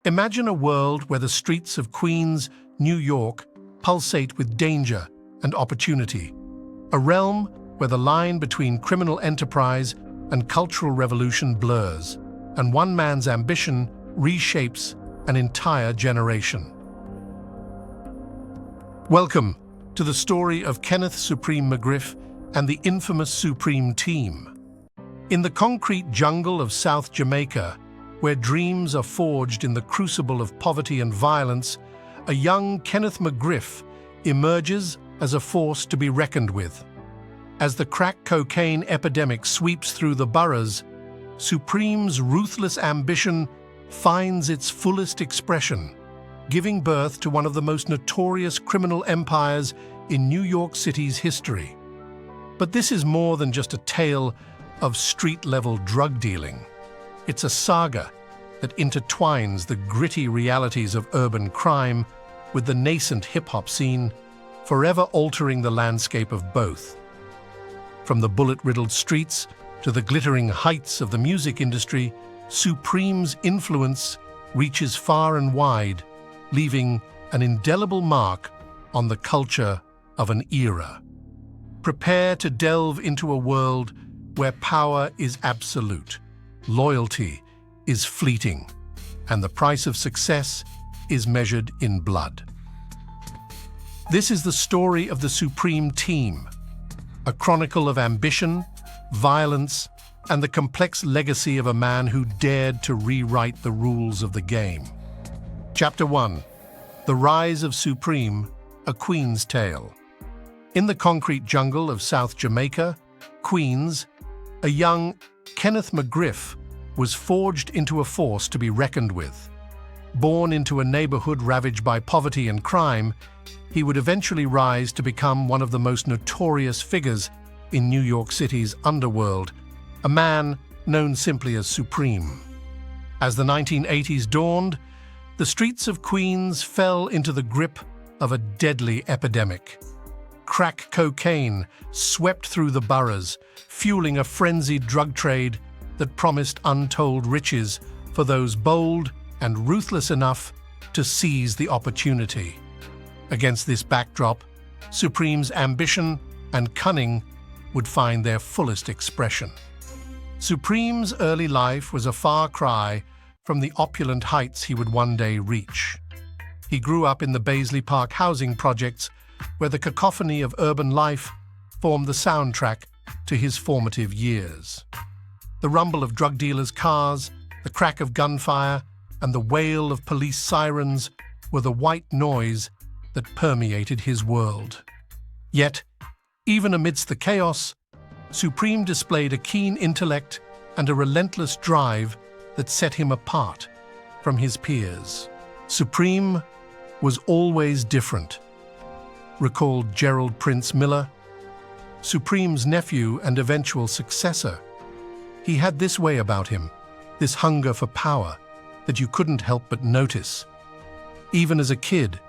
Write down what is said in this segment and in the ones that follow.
Imagine a world where the streets of Queens, New York, pulsate with danger and opportunity. A realm where the line between criminal enterprise and cultural revolution blurs, and one man's ambition reshapes an entire generation. Welcome to the story of Kenneth Supreme McGriff and the infamous Supreme Team. In the concrete jungle of South Jamaica, where dreams are forged in the crucible of poverty and violence, a young Kenneth McGriff emerges as a force to be reckoned with. As the crack cocaine epidemic sweeps through the boroughs, Supreme's ruthless ambition finds its fullest expression, giving birth to one of the most notorious criminal empires in New York City's history. But this is more than just a tale of street-level drug dealing. It's a saga that intertwines the gritty realities of urban crime with the nascent hip-hop scene, forever altering the landscape of both. From the bullet-riddled streets to the glittering heights of the music industry, Supreme's influence reaches far and wide, leaving an indelible mark on the culture of an era. Prepare to delve into a world where power is absolute, loyalty is fleeting, and the price of success is measured in blood. This is the story of the Supreme Team, a chronicle of ambition, violence, and the complex legacy of a man who dared to rewrite the rules of the game. Chapter 1. The Rise of Supreme, A Queen's Tale. In the concrete jungle of South Jamaica, Queens, a young Kenneth McGriff was forged into a force to be reckoned with. Born into a neighborhood ravaged by poverty and crime, he would eventually rise to become one of the most notorious figures in New York City's underworld, a man known simply as Supreme. As the 1980s dawned, the streets of Queens fell into the grip of a deadly epidemic. Crack cocaine swept through the boroughs, fueling a frenzied drug trade that promised untold riches for those bold and ruthless enough to seize the opportunity. Against this backdrop, Supreme's ambition and cunning would find their fullest expression. Supreme's early life was a far cry from the opulent heights he would one day reach. He grew up in the Baisley Park housing projects, where the cacophony of urban life formed the soundtrack to his formative years. The rumble of drug dealers' cars, the crack of gunfire, and the wail of police sirens were the white noise that permeated his world. Yet, even amidst the chaos, Supreme displayed a keen intellect and a relentless drive that set him apart from his peers. Supreme was always different, recalled Gerald Prince Miller, Supreme's nephew and eventual successor. He had this way about him, this hunger for power, that you couldn't help but notice. Even as a kid,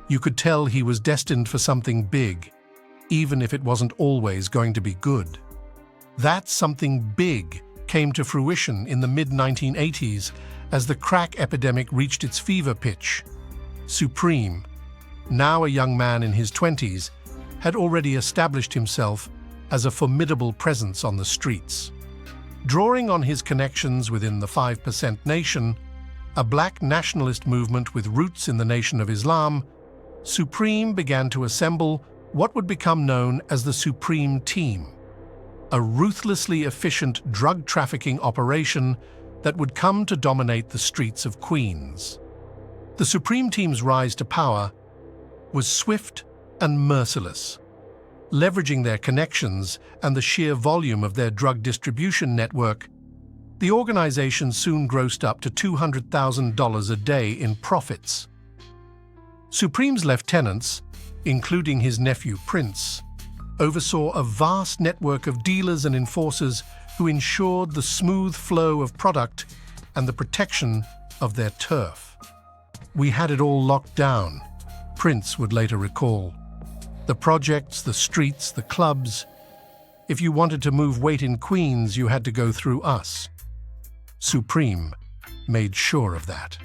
you could tell he was destined for something big, even if it wasn't always going to be good. That something big came to fruition in the mid-1980s as the crack epidemic reached its fever pitch. Supreme, now a young man in his 20s, had already established himself as a formidable presence on the streets. Drawing on his connections within the 5% Nation, a black nationalist movement with roots in the Nation of Islam, Supreme began to assemble what would become known as the Supreme Team, a ruthlessly efficient drug trafficking operation that would come to dominate the streets of Queens. The Supreme Team's rise to power was swift and merciless. Leveraging their connections and the sheer volume of their drug distribution network, the organization soon grossed up to $200,000 a day in profits. Supreme's lieutenants, including his nephew Prince, oversaw a vast network of dealers and enforcers who ensured the smooth flow of product and the protection of their turf. "We had it all locked down," Prince would later recall. "The projects, the streets, the clubs. If you wanted to move weight in Queens, you had to go through us." Supreme made sure of that.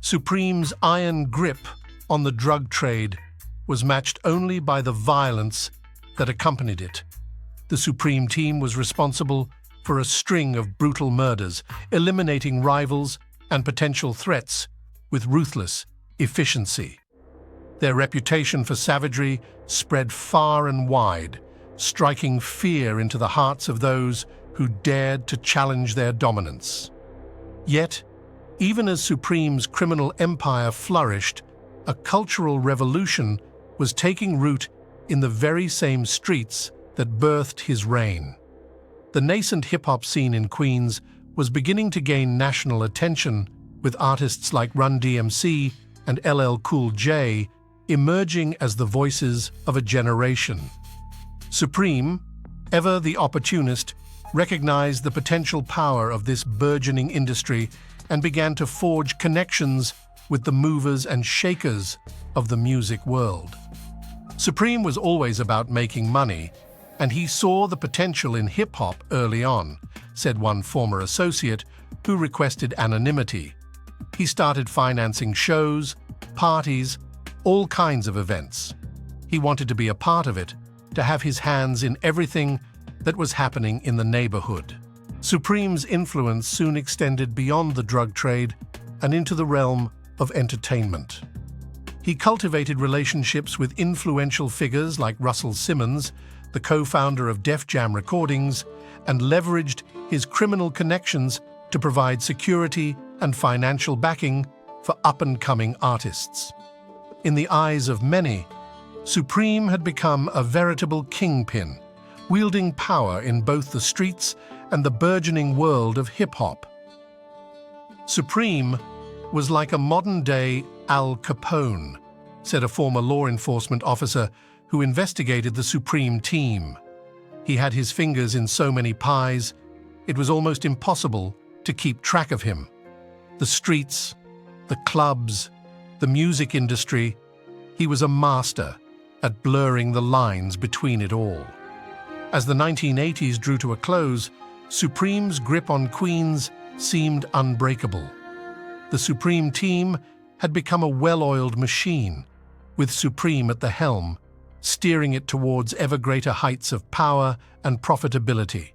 Supreme's iron grip on the drug trade was matched only by the violence that accompanied it. The Supreme team was responsible for a string of brutal murders, eliminating rivals and potential threats with ruthless efficiency. Their reputation for savagery spread far and wide, striking fear into the hearts of those who dared to challenge their dominance. Yet, even as Supreme's criminal empire flourished, a cultural revolution was taking root in the very same streets that birthed his reign. The nascent hip-hop scene in Queens was beginning to gain national attention, with artists like Run-DMC and LL Cool J emerging as the voices of a generation. Supreme, ever the opportunist, recognized the potential power of this burgeoning industry and began to forge connections with the movers and shakers of the music world. Supreme was always about making money, and he saw the potential in hip-hop early on, said one former associate who requested anonymity. He started financing shows, parties, all kinds of events. He wanted to be a part of it, to have his hands in everything that was happening in the neighborhood. Supreme's influence soon extended beyond the drug trade and into the realm of entertainment. He cultivated relationships with influential figures like Russell Simmons, the co-founder of Def Jam Recordings, and leveraged his criminal connections to provide security and financial backing for up-and-coming artists. In the eyes of many, Supreme had become a veritable kingpin, wielding power in both the streets and the burgeoning world of hip-hop. Supreme was like a modern-day Al Capone, said a former law enforcement officer who investigated the Supreme team. He had his fingers in so many pies, it was almost impossible to keep track of him. The streets, the clubs, the music industry, he was a master at blurring the lines between it all. As the 1980s drew to a close, Supreme's grip on Queens seemed unbreakable. The Supreme team had become a well-oiled machine, with Supreme at the helm, steering it towards ever greater heights of power and profitability.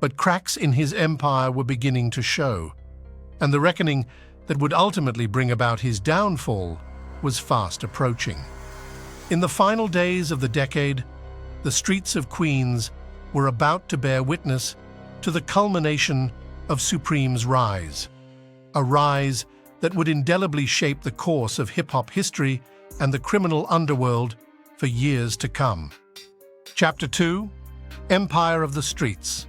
But cracks in his empire were beginning to show, and the reckoning that would ultimately bring about his downfall was fast approaching. In the final days of the decade, the streets of Queens were about to bear witness to the culmination of Supreme's rise, a rise that would indelibly shape the course of hip-hop history and the criminal underworld for years to come. Chapter 2: Empire of the Streets.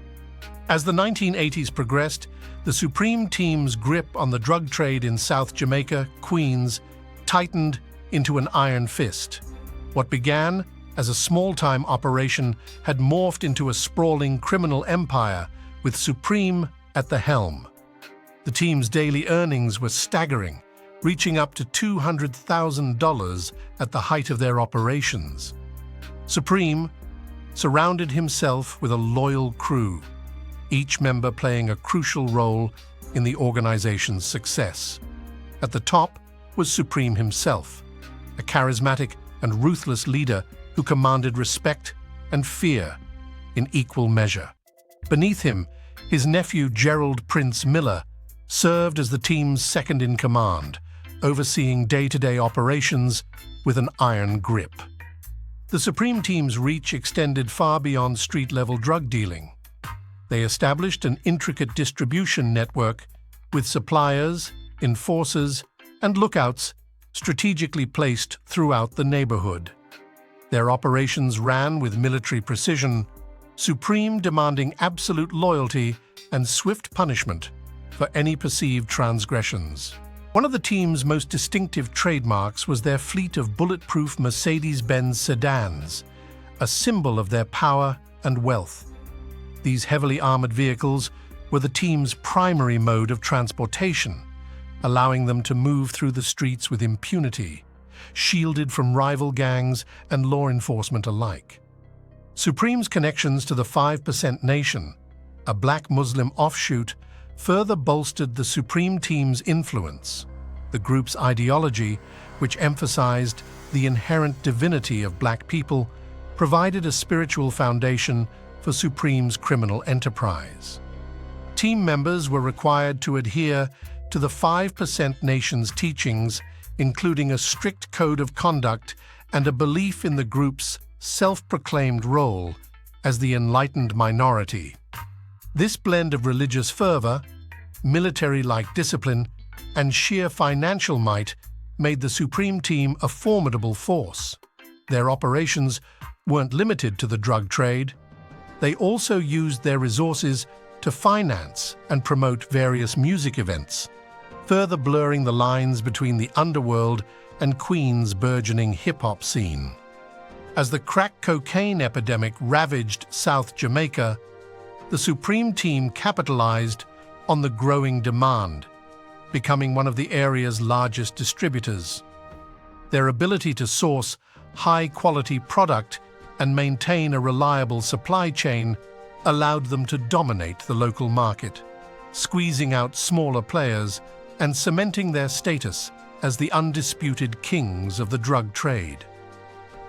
As the 1980s progressed, the Supreme team's grip on the drug trade in South Jamaica, Queens, tightened into an iron fist. What began as a small-time operation had morphed into a sprawling criminal empire with Supreme at the helm. The team's daily earnings were staggering, reaching up to $200,000 at the height of their operations. Supreme surrounded himself with a loyal crew, each member playing a crucial role in the organization's success. At the top was Supreme himself, a charismatic and ruthless leader who commanded respect and fear in equal measure. Beneath him, his nephew Gerald Prince Miller served as the team's second-in-command, overseeing day-to-day operations with an iron grip. The Supreme team's reach extended far beyond street-level drug dealing. They established an intricate distribution network with suppliers, enforcers, and lookouts strategically placed throughout the neighborhood. Their operations ran with military precision, Supreme demanding absolute loyalty and swift punishment for any perceived transgressions. One of the team's most distinctive trademarks was their fleet of bulletproof Mercedes-Benz sedans, a symbol of their power and wealth. These heavily armored vehicles were the team's primary mode of transportation, allowing them to move through the streets with impunity, shielded from rival gangs and law enforcement alike. Supreme's connections to the 5% Nation, a black Muslim offshoot, further bolstered the Supreme team's influence. The group's ideology, which emphasized the inherent divinity of black people, provided a spiritual foundation for Supreme's criminal enterprise. Team members were required to adhere to the 5% Nation's teachings, including a strict code of conduct and a belief in the group's self-proclaimed role as the enlightened minority. This blend of religious fervor, military-like discipline, and sheer financial might made the Supreme Team a formidable force. Their operations weren't limited to the drug trade. They also used their resources to finance and promote various music events, further blurring the lines between the underworld and Queens' burgeoning hip-hop scene. As the crack cocaine epidemic ravaged South Jamaica, the Supreme Team capitalized on the growing demand, becoming one of the area's largest distributors. Their ability to source high-quality product and maintain a reliable supply chain allowed them to dominate the local market, squeezing out smaller players and cementing their status as the undisputed kings of the drug trade.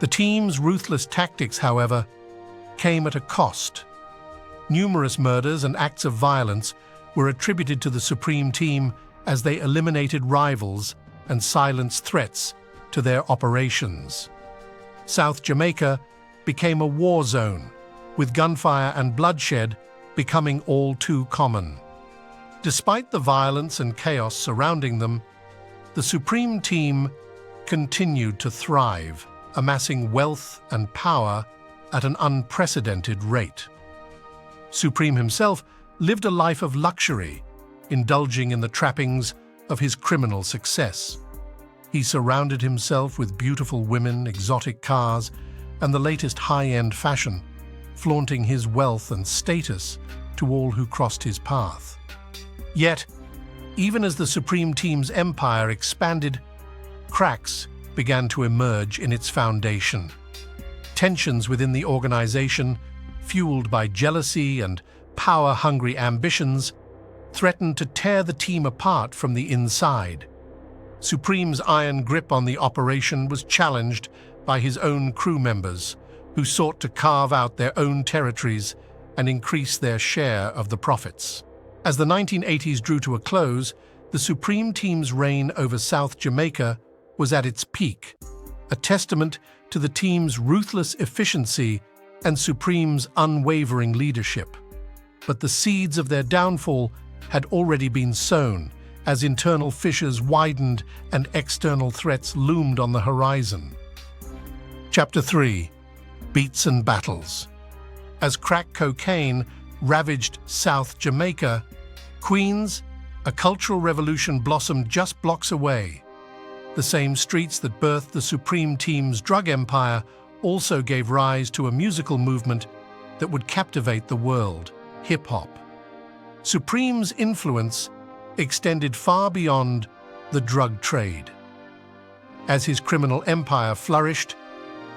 The team's ruthless tactics, however, came at a cost. Numerous murders and acts of violence were attributed to the Supreme Team as they eliminated rivals and silenced threats to their operations. South Jamaica became a war zone, with gunfire and bloodshed becoming all too common. Despite the violence and chaos surrounding them, the Supreme Team continued to thrive, amassing wealth and power at an unprecedented rate. Supreme himself lived a life of luxury, indulging in the trappings of his criminal success. He surrounded himself with beautiful women, exotic cars, and the latest high-end fashion, flaunting his wealth and status to all who crossed his path. Yet, even as the Supreme Team's empire expanded, cracks began to emerge in its foundation. Tensions within the organization, fueled by jealousy and power-hungry ambitions, threatened to tear the team apart from the inside. Supreme's iron grip on the operation was challenged by his own crew members, who sought to carve out their own territories and increase their share of the profits. As the 1980s drew to a close, the Supreme Team's reign over South Jamaica was at its peak, a testament to the team's ruthless efficiency and Supreme's unwavering leadership. But the seeds of their downfall had already been sown, as internal fissures widened and external threats loomed on the horizon. Chapter 3. Beats and Battles. As crack cocaine ravaged South Jamaica, Queens, a cultural revolution blossomed just blocks away. The same streets that birthed the Supreme Team's drug empire also gave rise to a musical movement that would captivate the world: hip-hop. Supreme's influence extended far beyond the drug trade. As his criminal empire flourished,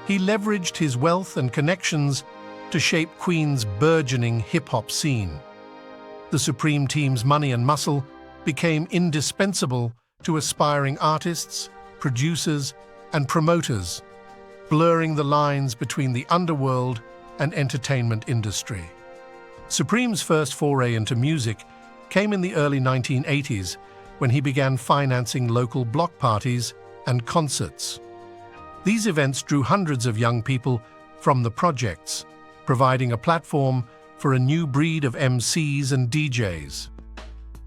he leveraged his wealth and connections to shape Queens' burgeoning hip-hop scene. The Supreme Team's money and muscle became indispensable to aspiring artists, producers, and promoters, blurring the lines between the underworld and entertainment industry. Supreme's first foray into music came in the early 1980s when he began financing local block parties and concerts. These events drew hundreds of young people from the projects, providing a platform for a new breed of MCs and DJs.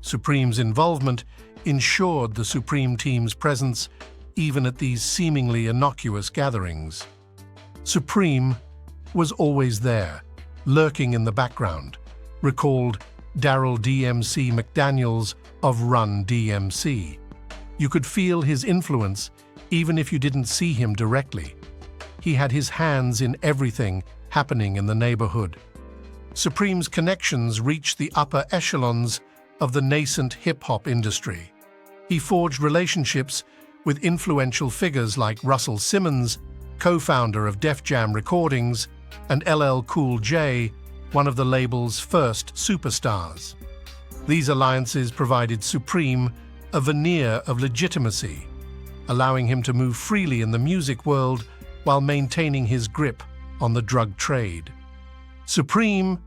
Supreme's involvement ensured the Supreme Team's presence even at these seemingly innocuous gatherings. Supreme was always there, lurking in the background, recalled Run-DMC McDaniels of Run-DMC. You could feel his influence even if you didn't see him directly. He had his hands in everything happening in the neighborhood. Supreme's connections reached the upper echelons of the nascent hip-hop industry. He forged relationships with influential figures like Russell Simmons, co-founder of Def Jam Recordings, and LL Cool J, one of the label's first superstars. These alliances provided Supreme a veneer of legitimacy, allowing him to move freely in the music world while maintaining his grip on the drug trade. Supreme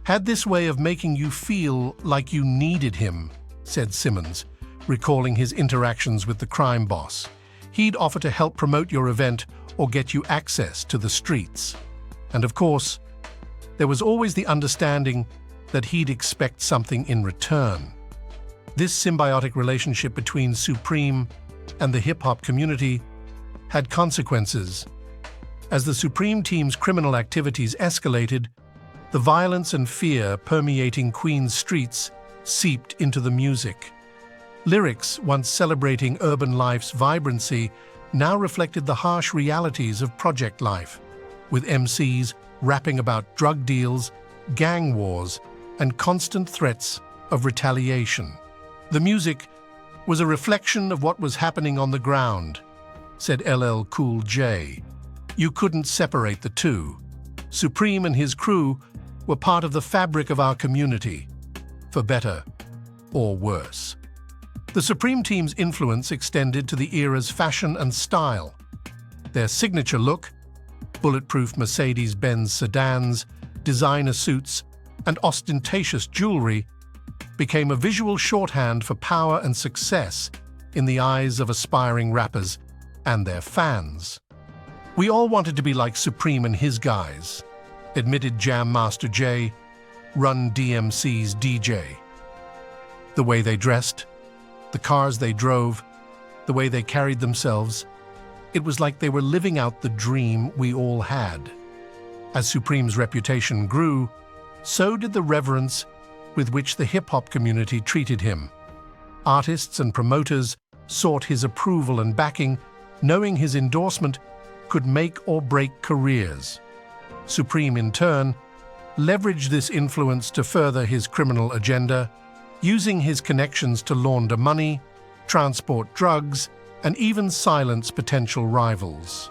had this way of making you feel like you needed him, said Simmons, recalling his interactions with the crime boss. He'd offer to help promote your event or get you access to the streets. And of course, there was always the understanding that he'd expect something in return. This symbiotic relationship between Supreme and the hip-hop community had consequences. As the Supreme team's criminal activities escalated, the violence and fear permeating Queens streets seeped into the music. Lyrics, once celebrating urban life's vibrancy, now reflected the harsh realities of project life, with MCs rapping about drug deals, gang wars, and constant threats of retaliation. The music was a reflection of what was happening on the ground, said LL Cool J. You couldn't separate the two. Supreme and his crew were part of the fabric of our community, for better or worse. The Supreme team's influence extended to the era's fashion and style. Their signature look, bulletproof Mercedes-Benz sedans, designer suits, and ostentatious jewelry, became a visual shorthand for power and success in the eyes of aspiring rappers and their fans. We all wanted to be like Supreme and his guys, admitted Jam Master Jay, Run-DMC's DJ. The way they dressed, the cars they drove, the way they carried themselves, it was like they were living out the dream we all had. As Supreme's reputation grew, so did the reverence with which the hip-hop community treated him. Artists and promoters sought his approval and backing, knowing his endorsement could make or break careers. Supreme, in turn, leveraged this influence to further his criminal agenda, using his connections to launder money, transport drugs, and even silence potential rivals.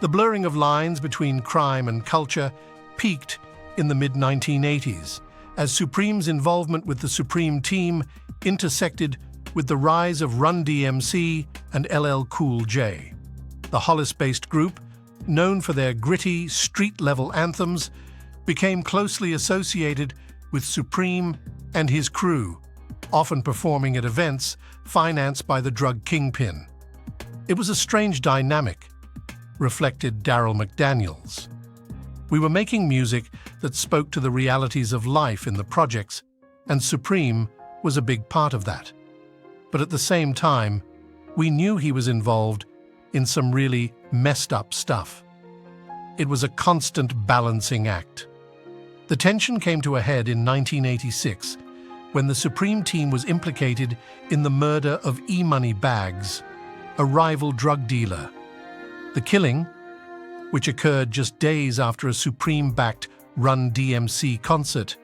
The blurring of lines between crime and culture peaked in the mid-1980s, as Supreme's involvement with the Supreme team intersected with the rise of Run-DMC and LL Cool J. The Hollis-based group, known for their gritty, street-level anthems, became closely associated with Supreme and his crew, often performing at events financed by the drug Kingpin. It was a strange dynamic, reflected Daryl McDaniels. We were making music that spoke to the realities of life in the projects, and Supreme was a big part of that. But at the same time, we knew he was involved in some really messed up stuff. It was a constant balancing act. The tension came to a head in 1986 when the Supreme team was implicated in the murder of E-Money Bags, a rival drug dealer. The killing, which occurred just days after a Supreme-backed Run-DMC concert,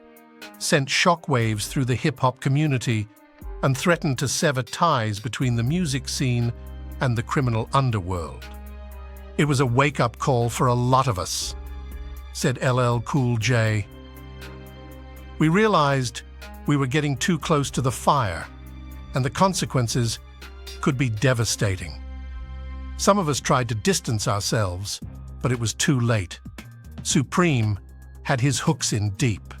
sent shockwaves through the hip-hop community and threatened to sever ties between the music scene and the criminal underworld. It was a wake-up call for a lot of us, said LL Cool J. We realized we were getting too close to the fire, and the consequences could be devastating. Some of us tried to distance ourselves, but it was too late. Supreme had his hooks in deep.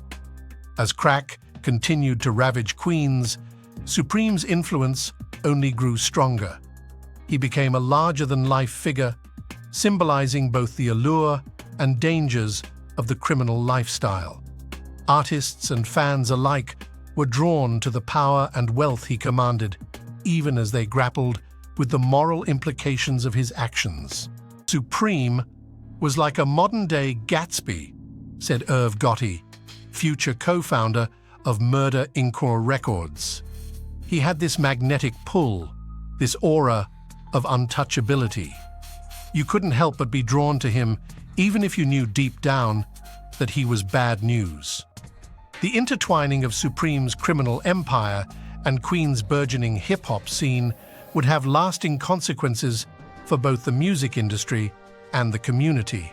As crack continued to ravage Queens, Supreme's influence only grew stronger. He became a larger-than-life figure, symbolizing both the allure and dangers of the criminal lifestyle. Artists and fans alike were drawn to the power and wealth he commanded, even as they grappled with the moral implications of his actions. Supreme was like a modern-day Gatsby, said Irv Gotti, future co-founder of Murder Inc. Records. He had this magnetic pull, this aura of untouchability. You couldn't help but be drawn to him, even if you knew deep down that he was bad news. The intertwining of Supreme's criminal empire and Queen's burgeoning hip-hop scene would have lasting consequences for both the music industry and the community.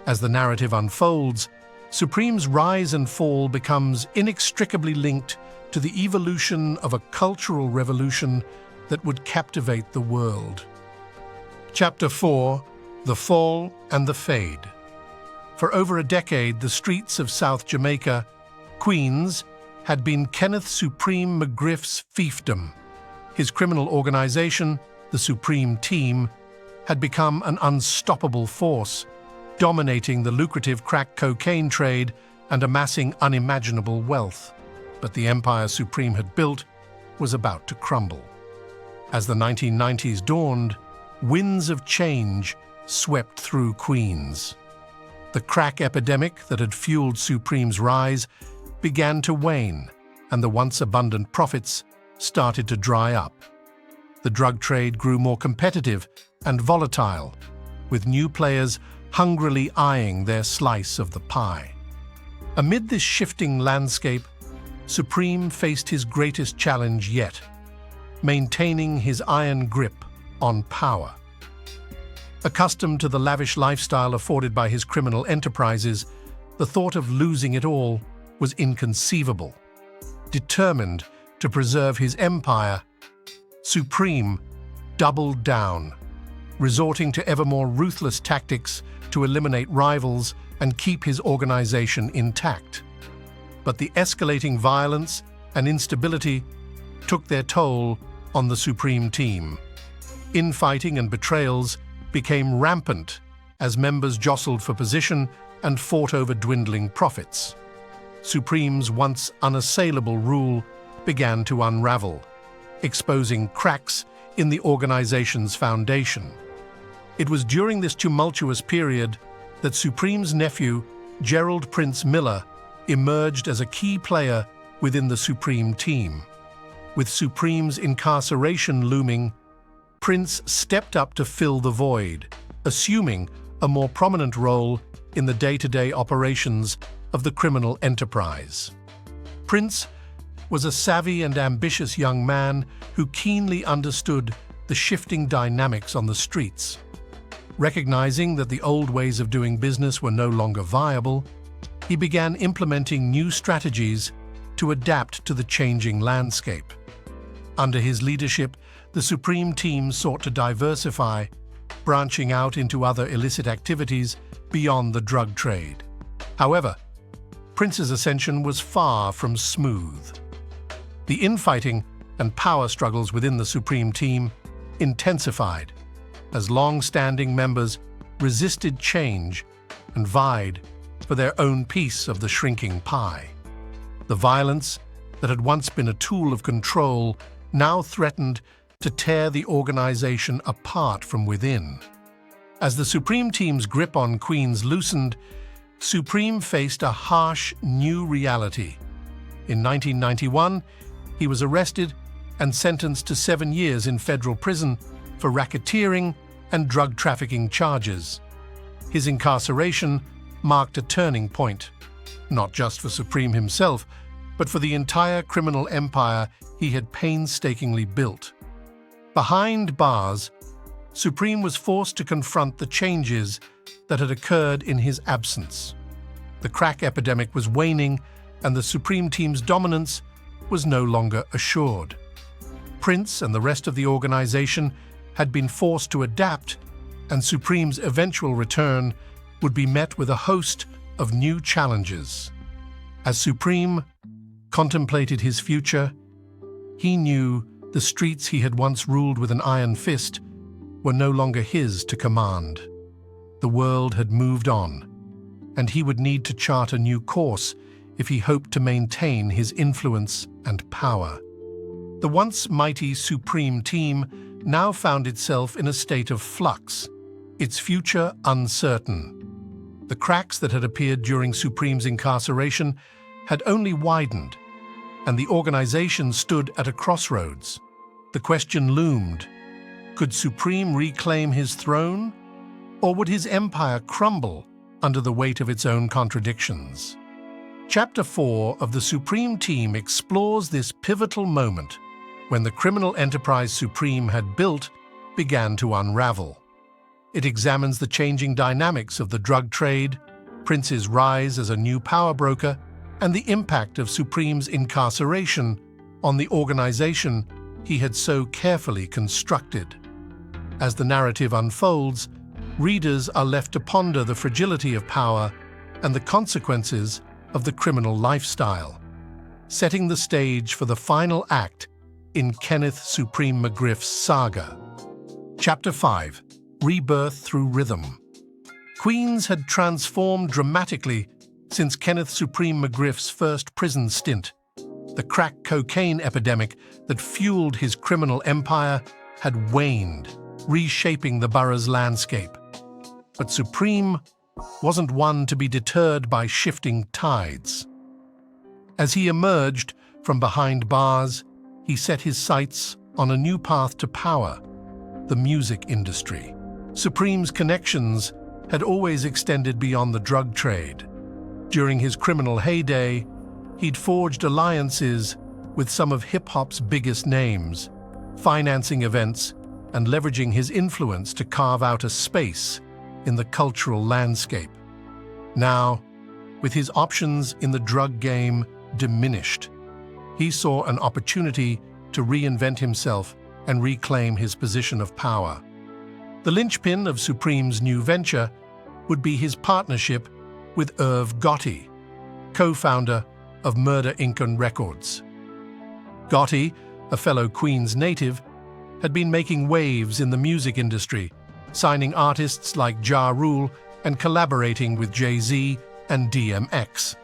As the narrative unfolds, Supreme's rise and fall becomes inextricably linked to the evolution of a cultural revolution that would captivate the world. Chapter 4: The Fall and the Fade. For over a decade, the streets of South Jamaica, Queens, had been Kenneth Supreme McGriff's fiefdom. His criminal organization, the Supreme Team, had become an unstoppable force, dominating the lucrative crack cocaine trade and amassing unimaginable wealth. But the empire Supreme had built was about to crumble. As the 1990s dawned, winds of change swept through Queens. The crack epidemic that had fueled Supreme's rise began to wane, and the once abundant profits started to dry up. The drug trade grew more competitive and volatile, with new players hungrily eyeing their slice of the pie. Amid this shifting landscape, Supreme faced his greatest challenge yet: maintaining his iron grip on power. Accustomed to the lavish lifestyle afforded by his criminal enterprises, the thought of losing it all was inconceivable. Determined to preserve his empire, Supreme doubled down, resorting to ever more ruthless tactics to eliminate rivals and keep his organization intact. But the escalating violence and instability took their toll on the Supreme Team. Infighting and betrayals became rampant as members jostled for position and fought over dwindling profits. Supreme's once unassailable rule began to unravel, exposing cracks in the organization's foundation. It was during this tumultuous period that Supreme's nephew, Gerald Prince Miller, emerged as a key player within the Supreme Team. With Supreme's incarceration looming, Prince stepped up to fill the void, assuming a more prominent role in the day-to-day operations of the criminal enterprise. Prince was a savvy and ambitious young man who keenly understood the shifting dynamics on the streets. Recognizing that the old ways of doing business were no longer viable, he began implementing new strategies to adapt to the changing landscape. Under his leadership, the Supreme Team sought to diversify, branching out into other illicit activities beyond the drug trade. However, Prince's ascension was far from smooth. The infighting and power struggles within the Supreme Team intensified as long-standing members resisted change and vied for their own piece of the shrinking pie. The violence that had once been a tool of control now threatened to tear the organization apart from within. As the Supreme Team's grip on Queens loosened, Supreme faced a harsh new reality. In 1991, he was arrested and sentenced to 7 years in federal prison for racketeering and drug trafficking charges. His incarceration marked a turning point, not just for Supreme himself, but for the entire criminal empire he had painstakingly built. Behind bars, Supreme was forced to confront the changes that had occurred in his absence. The crack epidemic was waning, and the Supreme Team's dominance was no longer assured. Prince and the rest of the organization had been forced to adapt, and Supreme's eventual return would be met with a host of new challenges. As Supreme contemplated his future, he knew the streets he had once ruled with an iron fist were no longer his to command. The world had moved on, and he would need to chart a new course if he hoped to maintain his influence and power. The once mighty Supreme Team now found itself in a state of flux, its future uncertain. The cracks that had appeared during Supreme's incarceration had only widened, and the organization stood at a crossroads. The question loomed: could Supreme reclaim his throne, or would his empire crumble under the weight of its own contradictions? Chapter 4 of the Supreme Team explores this pivotal moment when the criminal enterprise Supreme had built began to unravel. It examines the changing dynamics of the drug trade, Prince's rise as a new power broker, and the impact of Supreme's incarceration on the organization he had so carefully constructed. As the narrative unfolds, readers are left to ponder the fragility of power and the consequences of the criminal lifestyle, setting the stage for the final act in Kenneth Supreme McGriff's saga. Chapter 5: Rebirth Through Rhythm. Queens had transformed dramatically since Kenneth Supreme McGriff's first prison stint. The crack cocaine epidemic that fueled his criminal empire had waned, reshaping the borough's landscape. But Supreme wasn't one to be deterred by shifting tides. As he emerged from behind bars, he set his sights on a new path to power: the music industry. Supreme's connections had always extended beyond the drug trade. During his criminal heyday, he'd forged alliances with some of hip-hop's biggest names, financing events and leveraging his influence to carve out a space in the cultural landscape. Now, with his options in the drug game diminished, he saw an opportunity to reinvent himself and reclaim his position of power. The linchpin of Supreme's new venture would be his partnership with Irv Gotti, co-founder of Murder Inc. Records. Gotti, a fellow Queens native, had been making waves in the music industry, signing artists like Ja Rule and collaborating with Jay-Z and DMX.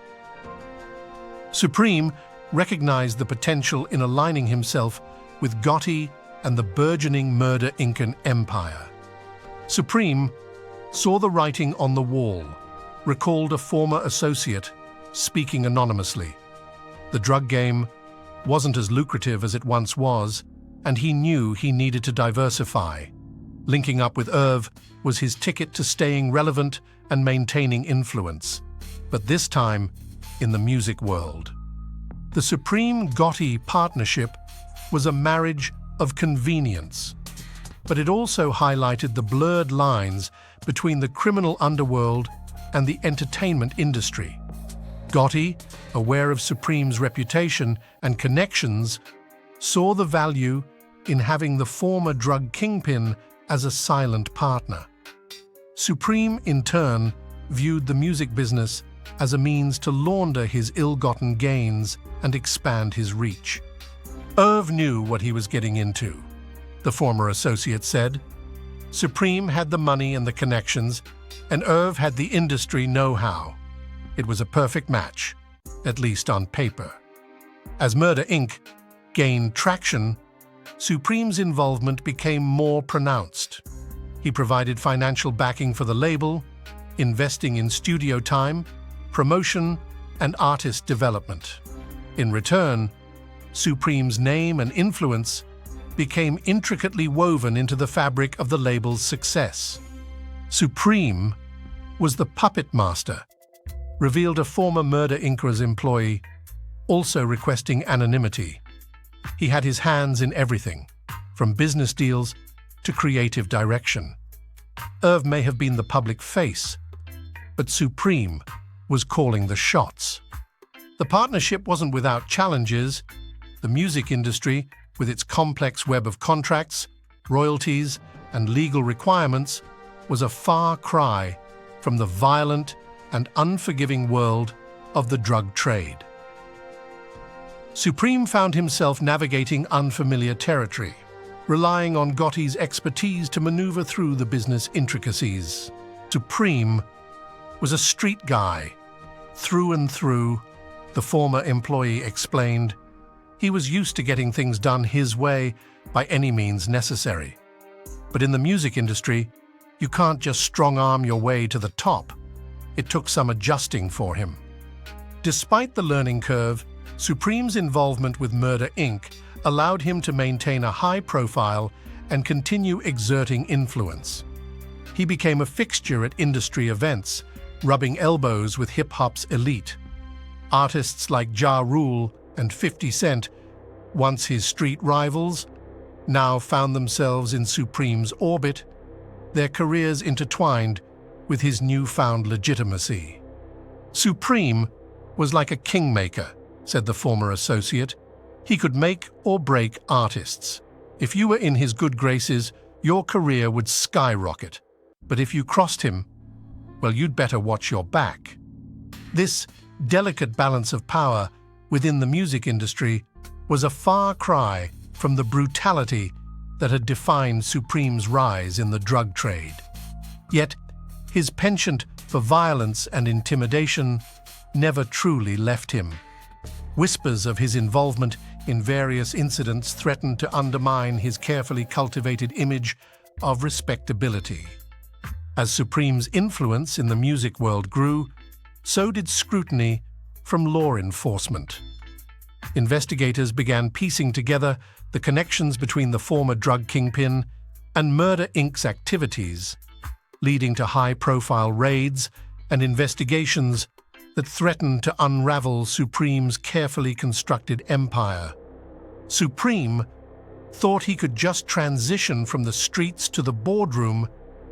Supreme recognized the potential in aligning himself with Gotti and the burgeoning Murder Inc. empire. Supreme saw the writing on the wall, recalled a former associate speaking anonymously. The drug game wasn't as lucrative as it once was, and he knew he needed to diversify. Linking up with Irv was his ticket to staying relevant and maintaining influence, but this time in the music world. The Supreme Gotti partnership was a marriage of convenience, but it also highlighted the blurred lines between the criminal underworld and the entertainment industry. Gotti, aware of Supreme's reputation and connections, saw the value in having the former drug kingpin as a silent partner. Supreme, in turn, viewed the music business as a means to launder his ill-gotten gains and expand his reach. Irv knew what he was getting into, the former associate said. Supreme had the money and the connections, and Irv had the industry know-how. It was a perfect match, at least on paper. As Murder Inc. gained traction, Supreme's involvement became more pronounced. He provided financial backing for the label, investing in studio time, promotion, and artist development. In return, Supreme's name and influence became intricately woven into the fabric of the label's success. Supreme was the puppet master, revealed a former Murder Inc.'s employee, also requesting anonymity. He had his hands in everything, from business deals to creative direction. Irv may have been the public face, but Supreme was calling the shots. The partnership wasn't without challenges. The music industry, with its complex web of contracts, royalties, and legal requirements, was a far cry from the violent and unforgiving world of the drug trade. Supreme found himself navigating unfamiliar territory, relying on Gotti's expertise to maneuver through the business intricacies. Supreme was a street guy, through and through, the former employee explained. He was used to getting things done his way by any means necessary. But in the music industry, you can't just strong-arm your way to the top. It took some adjusting for him. Despite the learning curve, Supreme's involvement with Murder Inc. allowed him to maintain a high profile and continue exerting influence. He became a fixture at industry events, rubbing elbows with hip-hop's elite. Artists like Ja Rule and 50 Cent, once his street rivals, now found themselves in Supreme's orbit, their careers intertwined with his newfound legitimacy. Supreme was like a kingmaker, said the former associate. He could make or break artists. If you were in his good graces, your career would skyrocket. But if you crossed him, well, you'd better watch your back. This delicate balance of power within the music industry was a far cry from the brutality that had defined Supreme's rise in the drug trade. Yet, his penchant for violence and intimidation never truly left him. Whispers of his involvement in various incidents threatened to undermine his carefully cultivated image of respectability. As Supreme's influence in the music world grew, so did scrutiny from law enforcement. Investigators began piecing together the connections between the former drug kingpin and Murder Inc.'s activities, leading to high-profile raids and investigations that threatened to unravel Supreme's carefully constructed empire. Supreme thought he could just transition from the streets to the boardroom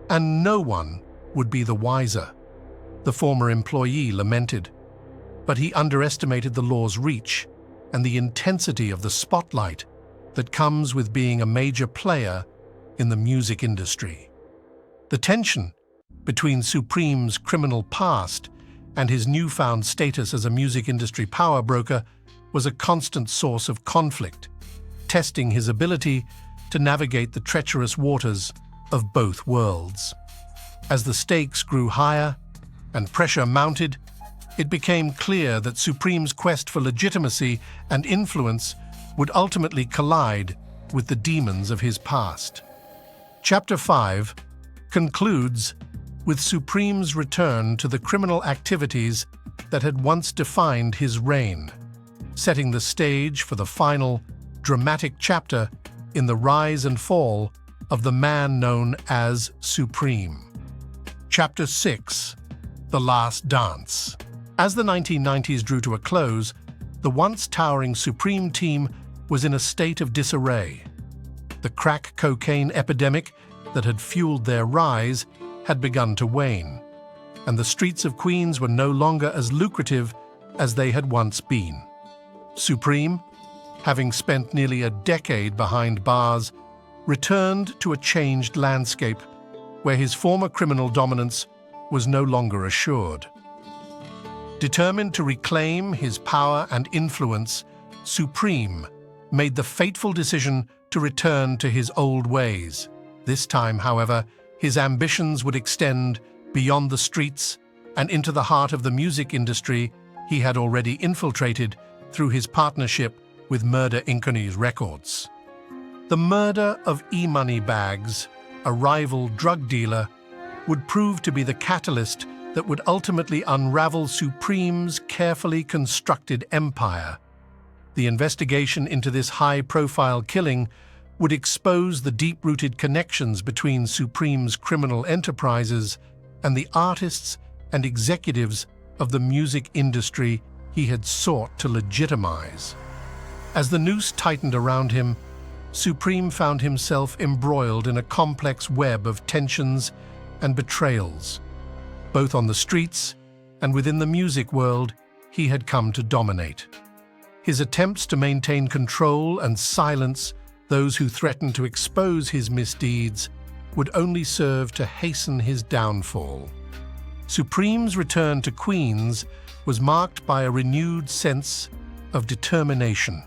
and no one would be the wiser, the former employee lamented. But he underestimated the law's reach and the intensity of the spotlight that comes with being a major player in the music industry. The tension between Supreme's criminal past and his newfound status as a music industry power broker was a constant source of conflict, testing his ability to navigate the treacherous waters of both worlds. As the stakes grew higher and pressure mounted, it became clear that Supreme's quest for legitimacy and influence would ultimately collide with the demons of his past. Chapter 5 concludes with Supreme's return to the criminal activities that had once defined his reign, setting the stage for the final, dramatic chapter in the rise and fall of the man known as Supreme. Chapter 6: The Last Dance. As the 1990s drew to a close, the once towering Supreme team was in a state of disarray. The crack cocaine epidemic that had fueled their rise had begun to wane, and the streets of Queens were no longer as lucrative as they had once been. Supreme, having spent nearly a decade behind bars, returned to a changed landscape where his former criminal dominance was no longer assured. Determined to reclaim his power and influence, Supreme made the fateful decision to return to his old ways. This time, however, his ambitions would extend beyond the streets and into the heart of the music industry he had already infiltrated through his partnership with Murder Inc. Records. The murder of E-Money Bags, a rival drug dealer, would prove to be the catalyst that would ultimately unravel Supreme's carefully constructed empire. The investigation into this high-profile killing would expose the deep-rooted connections between Supreme's criminal enterprises and the artists and executives of the music industry he had sought to legitimize. As the noose tightened around him, Supreme found himself embroiled in a complex web of tensions and betrayals. Both on the streets and within the music world, he had come to dominate. His attempts to maintain control and silence those who threatened to expose his misdeeds would only serve to hasten his downfall. Supreme's return to Queens was marked by a renewed sense of determination.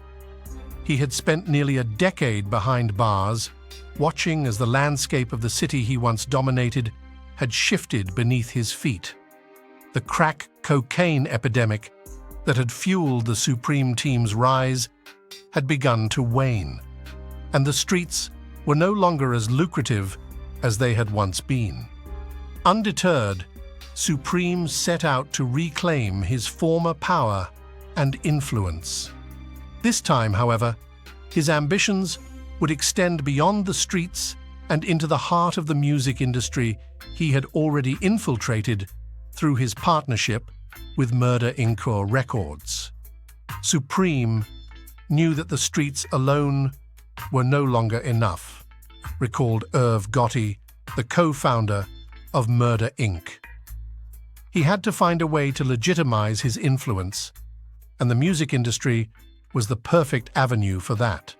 He had spent nearly a decade behind bars, watching as the landscape of the city he once dominated had shifted beneath his feet. The crack cocaine epidemic that had fueled the Supreme team's rise had begun to wane, and the streets were no longer as lucrative as they had once been. Undeterred, Supreme set out to reclaim his former power and influence. This time, however, his ambitions would extend beyond the streets and into the heart of the music industry he had already infiltrated through his partnership with Murder Inc. Records. Supreme knew that the streets alone were no longer enough, recalled Irv Gotti, the co-founder of Murder Inc. He had to find a way to legitimize his influence, and the music industry was the perfect avenue for that.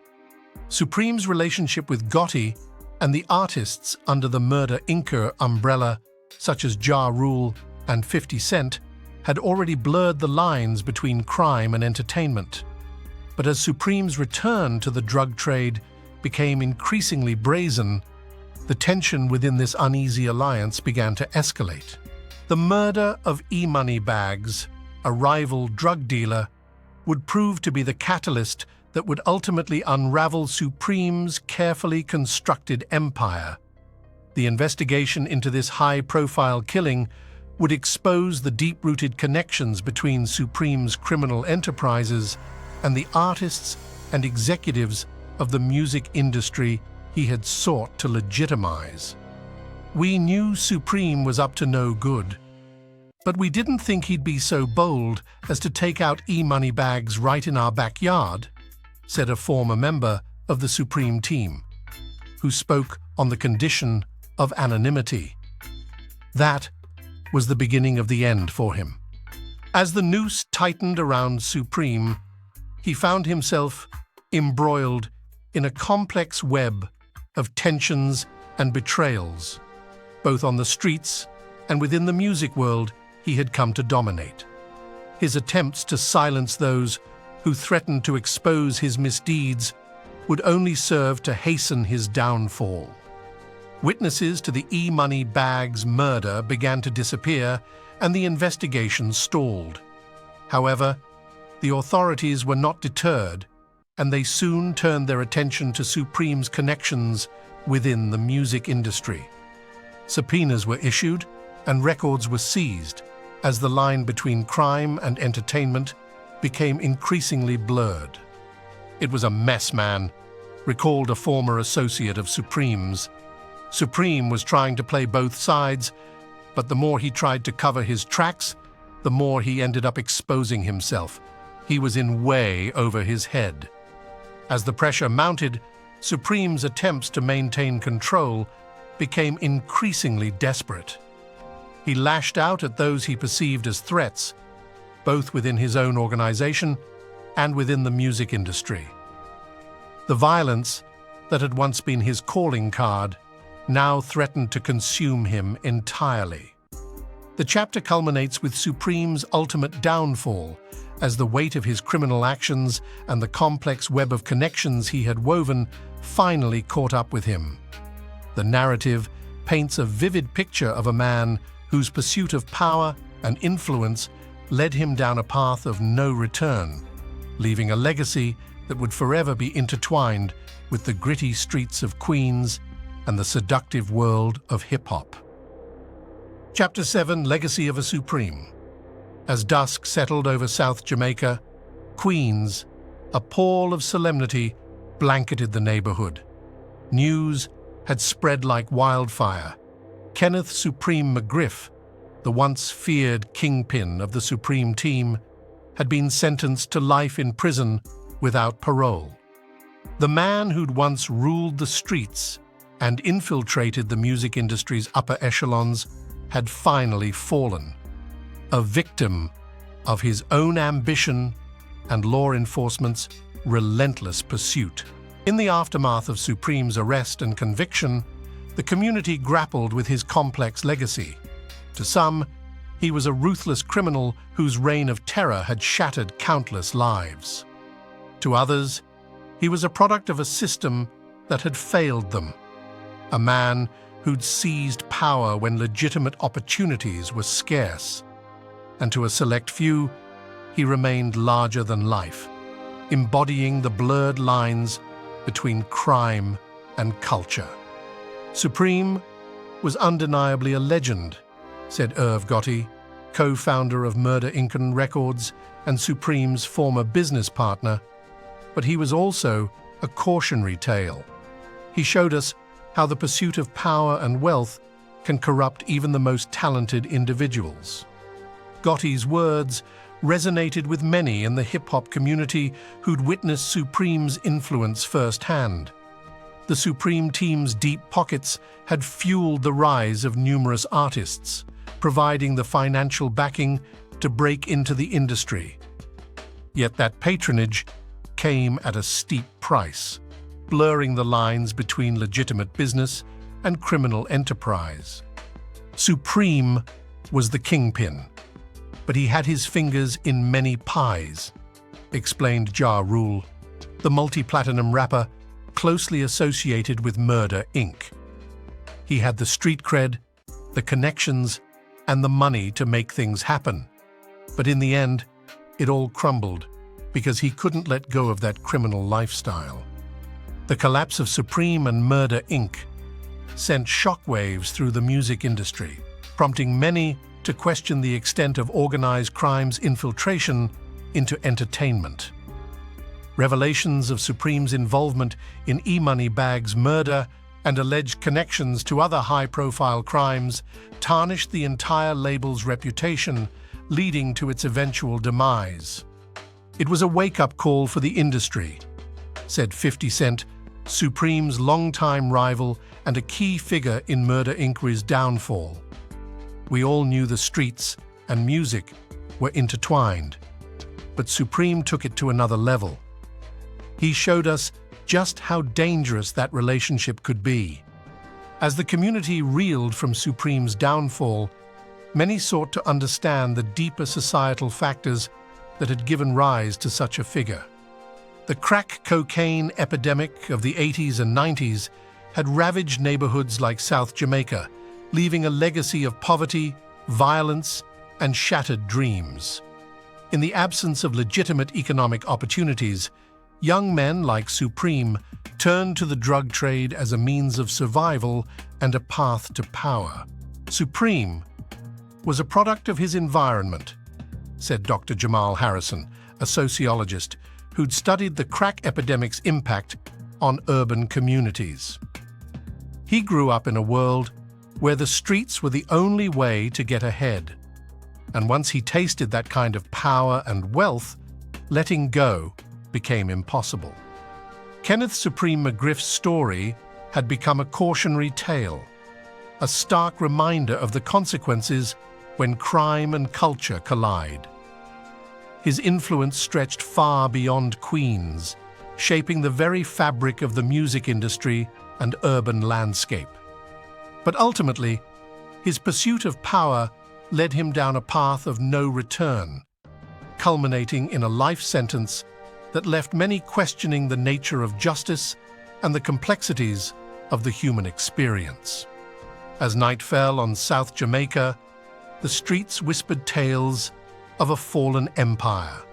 Supreme's relationship with Gotti and the artists under the Murder Inc. umbrella, such as Ja Rule and 50 Cent, had already blurred the lines between crime and entertainment. But as Supreme's return to the drug trade became increasingly brazen, the tension within this uneasy alliance began to escalate. The murder of E-Money Bags, a rival drug dealer, would prove to be the catalyst that would ultimately unravel Supreme's carefully constructed empire. The investigation into this high-profile killing would expose the deep-rooted connections between Supreme's criminal enterprises and the artists and executives of the music industry he had sought to legitimize. We knew Supreme was up to no good, but we didn't think he'd be so bold as to take out E-Money Bags right in our backyard, said a former member of the Supreme team, who spoke on the condition of anonymity. That was the beginning of the end for him. As the noose tightened around Supreme, he found himself embroiled in a complex web of tensions and betrayals, both on the streets and within the music world he had come to dominate. His attempts to silence those who threatened to expose his misdeeds would only serve to hasten his downfall. Witnesses to the E-Money Bags murder began to disappear, and the investigation stalled. However, the authorities were not deterred, and they soon turned their attention to Supreme's connections within the music industry. Subpoenas were issued, and records were seized, as the line between crime and entertainment became increasingly blurred. "It was a mess, man," recalled a former associate of Supreme's. Supreme was trying to play both sides, but the more he tried to cover his tracks, the more he ended up exposing himself. He was in way over his head. As the pressure mounted, Supreme's attempts to maintain control became increasingly desperate. He lashed out at those he perceived as threats, both within his own organization and within the music industry. The violence that had once been his calling card now threatened to consume him entirely. The chapter culminates with Supreme's ultimate downfall, as the weight of his criminal actions and the complex web of connections he had woven finally caught up with him. The narrative paints a vivid picture of a man whose pursuit of power and influence led him down a path of no return, leaving a legacy that would forever be intertwined with the gritty streets of Queens and the seductive world of hip-hop. Chapter 7: Legacy of a Supreme. As dusk settled over South Jamaica, Queens, a pall of solemnity blanketed the neighborhood. News had spread like wildfire. Kenneth Supreme McGriff, the once feared Kingpin of the Supreme team, had been sentenced to life in prison without parole. The man who'd once ruled the streets and infiltrated the music industry's upper echelons had finally fallen, a victim of his own ambition and law enforcement's relentless pursuit. In the aftermath of Supreme's arrest and conviction, the community grappled with his complex legacy. To some, he was a ruthless criminal whose reign of terror had shattered countless lives. To others, he was a product of a system that had failed them, a man who'd seized power when legitimate opportunities were scarce. And to a select few, he remained larger than life, embodying the blurred lines between crime and culture. Supreme was undeniably a legend, said Irv Gotti, co-founder of Murder Inc. Records and Supreme's former business partner, but he was also a cautionary tale. He showed us how the pursuit of power and wealth can corrupt even the most talented individuals. Gotti's words resonated with many in the hip-hop community who'd witnessed Supreme's influence firsthand. The Supreme team's deep pockets had fueled the rise of numerous artists, providing the financial backing to break into the industry. Yet that patronage came at a steep price, blurring the lines between legitimate business and criminal enterprise. Supreme was the kingpin, but he had his fingers in many pies, explained Ja Rule, the multi-platinum rapper closely associated with Murder, Inc. He had the street cred, the connections, and the money to make things happen. But in the end, it all crumbled because he couldn't let go of that criminal lifestyle. The collapse of Supreme and Murder, Inc. sent shockwaves through the music industry, prompting many to question the extent of organized crime's infiltration into entertainment. Revelations of Supreme's involvement in E-Money-Bag's murder and alleged connections to other high-profile crimes tarnished the entire label's reputation, leading to its eventual demise. It was a wake-up call for the industry, said 50 Cent, Supreme's longtime rival and a key figure in Murder, Inc.'s downfall. We all knew the streets and music were intertwined, but Supreme took it to another level. He showed us just how dangerous that relationship could be. As the community reeled from Supreme's downfall, many sought to understand the deeper societal factors that had given rise to such a figure. The crack cocaine epidemic of the 80s and 90s had ravaged neighborhoods like South Jamaica, leaving a legacy of poverty, violence, and shattered dreams. In the absence of legitimate economic opportunities, young men like Supreme turned to the drug trade as a means of survival and a path to power. Supreme was a product of his environment, said Dr. Jamal Harrison, a sociologist who'd studied the crack epidemic's impact on urban communities. He grew up in a world where the streets were the only way to get ahead, and once he tasted that kind of power and wealth, letting go became impossible. Kenneth Supreme McGriff's story had become a cautionary tale, a stark reminder of the consequences when crime and culture collide. His influence stretched far beyond Queens, shaping the very fabric of the music industry and urban landscape. But ultimately, his pursuit of power led him down a path of no return, culminating in a life sentence that left many questioning the nature of justice and the complexities of the human experience. As night fell on South Jamaica, the streets whispered tales of a fallen empire.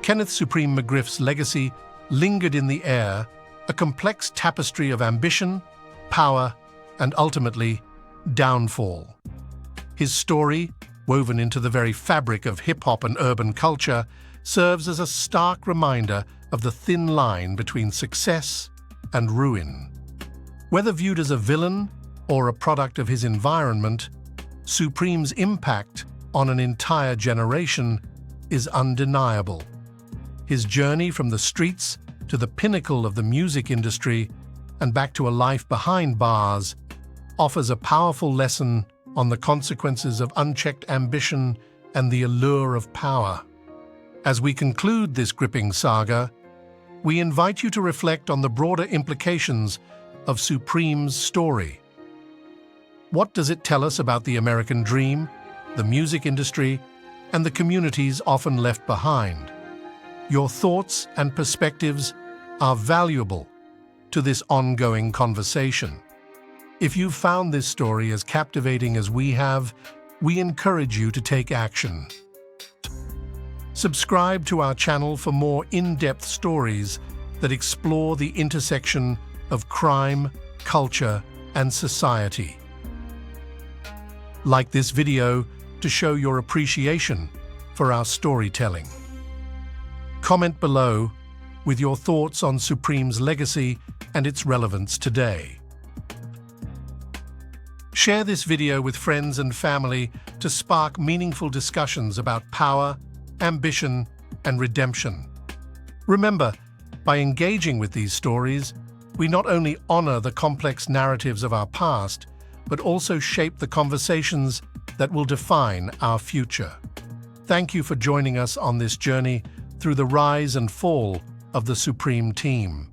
Kenneth Supreme McGriff's legacy lingered in the air, a complex tapestry of ambition, power, and ultimately, downfall. His story, woven into the very fabric of hip-hop and urban culture, serves as a stark reminder of the thin line between success and ruin. Whether viewed as a villain or a product of his environment, Supreme's impact on an entire generation is undeniable. His journey from the streets to the pinnacle of the music industry and back to a life behind bars offers a powerful lesson on the consequences of unchecked ambition and the allure of power. As we conclude this gripping saga, we invite you to reflect on the broader implications of Supreme's story. What does it tell us about the American dream, the music industry, and the communities often left behind? Your thoughts and perspectives are valuable to this ongoing conversation. If you've found this story as captivating as we have, we encourage you to take action. Subscribe to our channel for more in-depth stories that explore the intersection of crime, culture, and society. Like this video to show your appreciation for our storytelling. Comment below with your thoughts on Supreme's legacy and its relevance today. Share this video with friends and family to spark meaningful discussions about power, ambition, and redemption. Remember, by engaging with these stories, we not only honor the complex narratives of our past, but also shape the conversations that will define our future. Thank you for joining us on this journey through the rise and fall of the Supreme Team.